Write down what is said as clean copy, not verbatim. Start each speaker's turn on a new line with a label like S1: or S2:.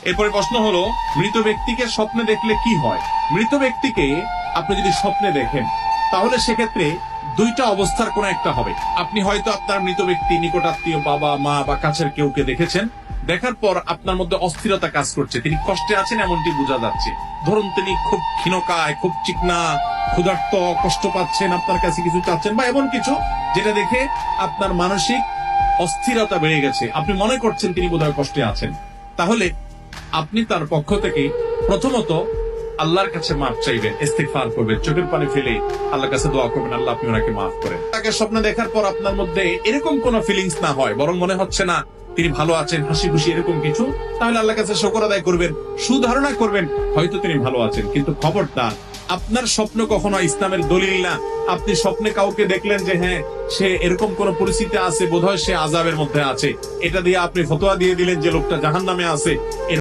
S1: এরপরে প্রশ্ন হলো, মৃত ব্যক্তিকে স্বপ্নে দেখলে কি হয়? মৃত ব্যক্তিকে আপনি যদি স্বপ্নে দেখেন, তাহলে সেক্ষেত্রে দুইটা অবস্থার কোন একটা হবে। আপনি হয়তো আপনার মৃত ব্যক্তি, নিকটাত্মীয়, বাবা মা বা কাছের কেউকে দেখেছেন। দেখার পর আপনার মধ্যে অস্থিরতা কাজ করছে, তিনি কষ্টে আছেন এমনটি বোঝা যাচ্ছে। ধরুন তিনি খুব ক্ষীণকায়, খুব চিকনা, ক্ষুধার্ত, কষ্ট পাচ্ছেন, আপনার কাছে কিছু চাচ্ছেন বা এমন কিছু যেটা দেখে আপনার মানসিক অস্থিরতা বেড়ে গেছে, আপনি মনে করছেন তিনি বোধহয় কষ্টে আছেন। তাহলে আপনি তার পক্ষ থেকে প্রথমত আল্লাহর কাছে মাফ চাইবেন, ইস্তিগফার করবেন, চোখের পানি ফেলে আল্লাহর কাছে দোয়া করবেন, আল্লাহ আপনি ওনাকে মাফ করেন। তাকে স্বপ্নে দেখার পর আপনার মধ্যে এরকম কোন ফিলিংস না হয়, বরং মনে হচ্ছে না তিনি ভালো আছেন, হাসি খুশি এরকম কিছু, তাহলে আল্লাহর কাছে শুকর আদায় করবেন, সুধারণা করবেন হয়তো তিনি ভালো আছেন। কিন্তু খবরদার, আপনার স্বপ্ন কখনো ইসলামের দলিল না। আপনি স্বপ্নে কাউকে দেখলেন যে হ্যাঁ সে এরকম কোন পরিস্থিতি আছে, বোধহয় সে আযাবের মধ্যে আছে, এটা দিয়ে আপনি ফতোয়া দিয়ে দিলেন যে লোকটা জাহান্নামে আছে।